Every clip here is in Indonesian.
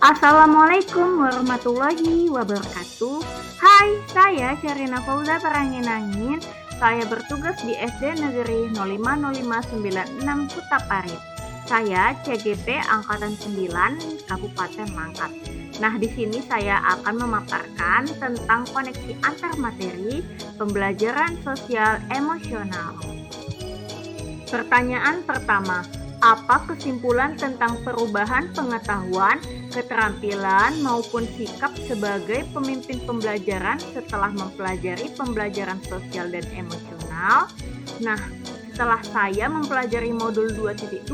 Assalamualaikum warahmatullahi wabarakatuh. Hai, saya Sherina Fauza Parangin-Angin. Saya bertugas di SD Negeri 050596 Kutaparit. Saya CGP Angkatan 9 Kabupaten Langkat. Nah, di sini saya akan memaparkan tentang koneksi antar materi pembelajaran sosial emosional. Pertanyaan pertama, apa kesimpulan tentang perubahan pengetahuan, keterampilan, maupun sikap sebagai pemimpin pembelajaran setelah mempelajari pembelajaran sosial dan emosional? Nah, setelah saya mempelajari modul 2.2,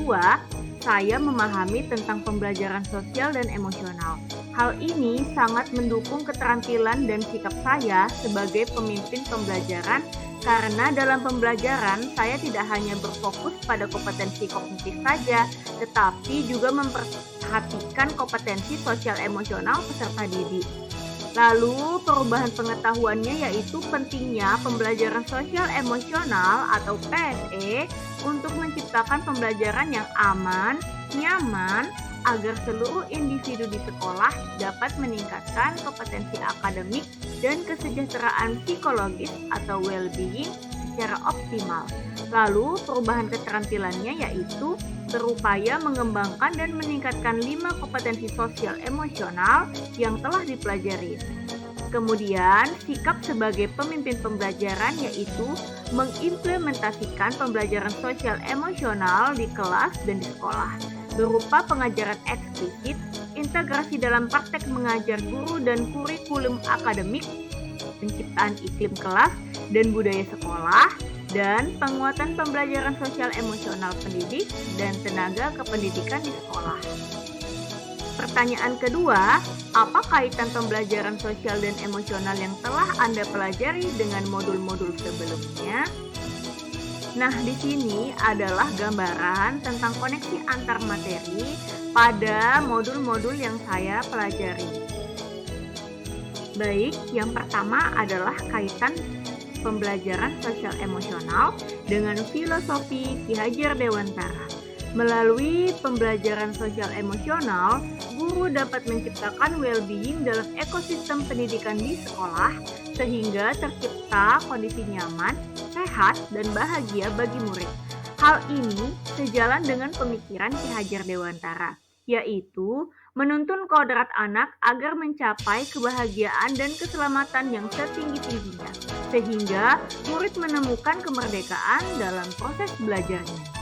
saya memahami tentang pembelajaran sosial dan emosional. Hal ini sangat mendukung keterampilan dan sikap saya sebagai pemimpin pembelajaran karena dalam pembelajaran saya tidak hanya berfokus pada kompetensi kognitif saja, tetapi juga memperhatikan kompetensi sosial emosional peserta didik. Lalu perubahan pengetahuannya yaitu pentingnya pembelajaran sosial emosional atau PSE untuk menciptakan pembelajaran yang aman, nyaman, agar seluruh individu di sekolah dapat meningkatkan kompetensi akademik dan kesejahteraan psikologis atau well-being secara optimal. Lalu perubahan keterampilannya yaitu berupaya mengembangkan dan meningkatkan 5 kompetensi sosial emosional yang telah dipelajari. Kemudian, sikap sebagai pemimpin pembelajaran yaitu mengimplementasikan pembelajaran sosial emosional di kelas dan di sekolah, berupa pengajaran eksplisit, integrasi dalam praktek mengajar guru dan kurikulum akademik, penciptaan iklim kelas dan budaya sekolah, dan penguatan pembelajaran sosial emosional pendidik dan tenaga kependidikan di sekolah. Pertanyaan kedua, apa kaitan pembelajaran sosial dan emosional yang telah Anda pelajari dengan modul-modul sebelumnya? Nah, di sini adalah gambaran tentang koneksi antar materi pada modul-modul yang saya pelajari. Baik, yang pertama adalah kaitan pembelajaran sosial emosional dengan filosofi Ki Hajar Dewantara. Melalui pembelajaran sosial emosional, guru dapat menciptakan well-being dalam ekosistem pendidikan di sekolah sehingga tercipta kondisi nyaman, sehat, dan bahagia bagi murid. Hal ini sejalan dengan pemikiran Ki Hajar Dewantara, yaitu menuntun kodrat anak agar mencapai kebahagiaan dan keselamatan yang setinggi-tingginya, sehingga murid menemukan kemerdekaan dalam proses belajarnya.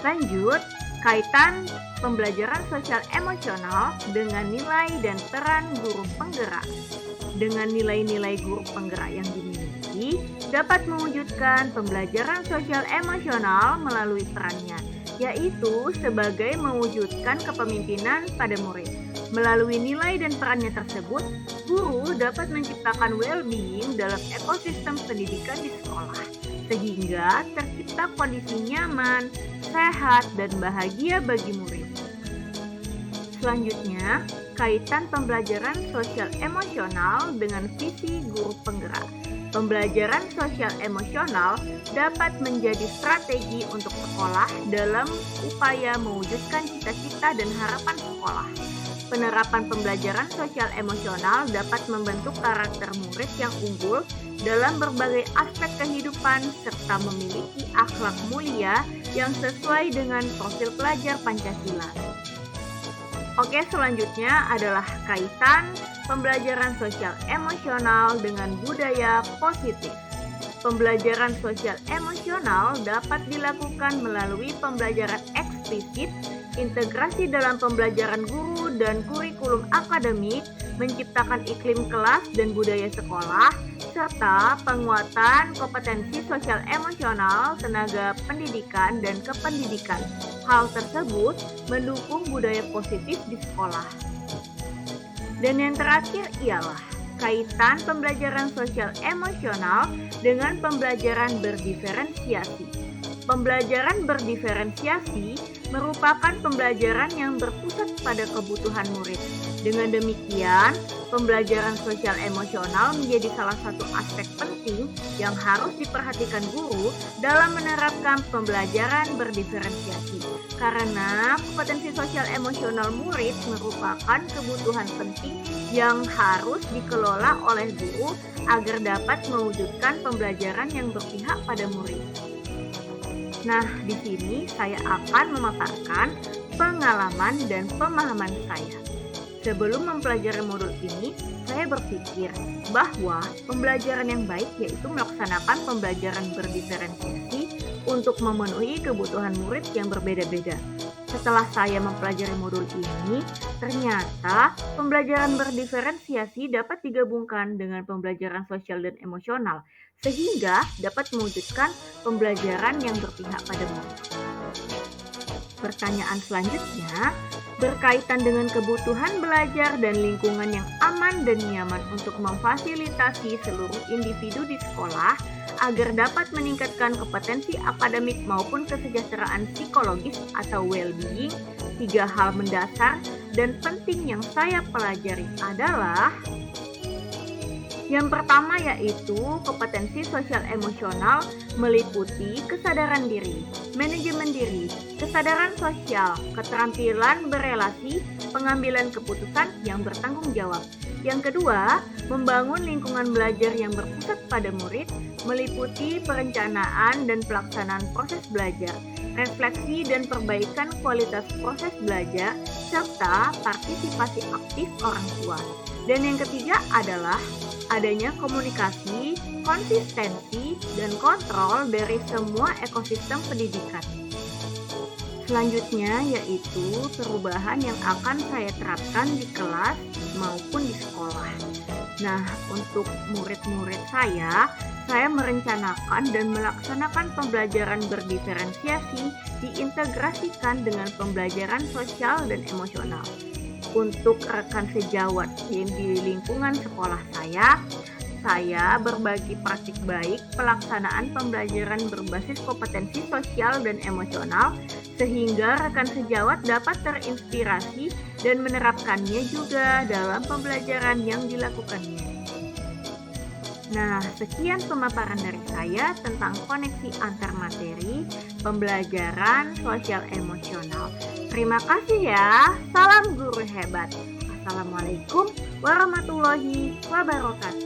Lanjut, kaitan pembelajaran sosial emosional dengan nilai dan peran guru penggerak. Dengan nilai-nilai guru penggerak yang dimiliki, dapat mewujudkan pembelajaran sosial emosional melalui perannya, yaitu sebagai mewujudkan kepemimpinan pada murid. Melalui nilai dan perannya tersebut, guru dapat menciptakan well-being dalam ekosistem pendidikan di sekolah, sehingga tercipta kondisi nyaman, sehat, dan bahagia bagi murid. Selanjutnya, kaitan pembelajaran sosial emosional dengan visi guru penggerak. Pembelajaran sosial emosional dapat menjadi strategi untuk sekolah dalam upaya mewujudkan cita-cita dan harapan sekolah. Penerapan pembelajaran sosial emosional dapat membentuk karakter murid yang unggul dalam berbagai aspek kehidupan serta memiliki akhlak mulia yang sesuai dengan profil pelajar Pancasila. Oke, selanjutnya adalah kaitan pembelajaran sosial emosional dengan budaya positif. Pembelajaran sosial emosional dapat dilakukan melalui pembelajaran eksplisit, integrasi dalam pembelajaran guru dan kurikulum akademik, menciptakan iklim kelas dan budaya sekolah, serta penguatan kompetensi sosial emosional, tenaga pendidikan, dan kependidikan. Hal tersebut mendukung budaya positif di sekolah. Dan yang terakhir ialah kaitan pembelajaran sosial emosional dengan pembelajaran berdiferensiasi. Pembelajaran berdiferensiasi merupakan pembelajaran yang berpusat pada kebutuhan murid. Dengan demikian, pembelajaran sosial emosional menjadi salah satu aspek penting yang harus diperhatikan guru dalam menerapkan pembelajaran berdiferensiasi. Karena kompetensi sosial emosional murid merupakan kebutuhan penting yang harus dikelola oleh guru agar dapat mewujudkan pembelajaran yang berpihak pada murid. Nah, di sini saya akan memaparkan pengalaman dan pemahaman saya. Sebelum mempelajari modul ini, saya berpikir bahwa pembelajaran yang baik yaitu melaksanakan pembelajaran berdiferensiasi untuk memenuhi kebutuhan murid yang berbeda-beda. Setelah saya mempelajari modul ini, ternyata pembelajaran berdiferensiasi dapat digabungkan dengan pembelajaran sosial dan emosional, sehingga dapat mewujudkan pembelajaran yang berpihak pada murid. Pertanyaan selanjutnya berkaitan dengan kebutuhan belajar dan lingkungan yang aman dan nyaman untuk memfasilitasi seluruh individu di sekolah agar dapat meningkatkan kompetensi akademik maupun kesejahteraan psikologis atau well-being. 3 hal mendasar dan penting yang saya pelajari adalah yang pertama yaitu kompetensi sosial emosional meliputi kesadaran diri, manajemen diri, kesadaran sosial, keterampilan berelasi, pengambilan keputusan yang bertanggung jawab. Yang kedua, membangun lingkungan belajar yang berpusat pada murid, meliputi perencanaan dan pelaksanaan proses belajar, refleksi dan perbaikan kualitas proses belajar, serta partisipasi aktif orang tua. Dan yang ketiga adalah adanya komunikasi, konsistensi, dan kontrol dari semua ekosistem pendidikan. Selanjutnya yaitu perubahan yang akan saya terapkan di kelas maupun di sekolah. Nah, untuk murid-murid saya merencanakan dan melaksanakan pembelajaran berdiferensiasi diintegrasikan dengan pembelajaran sosial dan emosional. Untuk rekan sejawat di lingkungan sekolah saya berbagi praktik baik pelaksanaan pembelajaran berbasis kompetensi sosial dan emosional sehingga rekan sejawat dapat terinspirasi dan menerapkannya juga dalam pembelajaran yang dilakukannya. Nah, sekian pemaparan dari saya tentang koneksi antar materi pembelajaran sosial emosional. Terima kasih ya. Salam guru hebat. Assalamualaikum warahmatullahi wabarakatuh.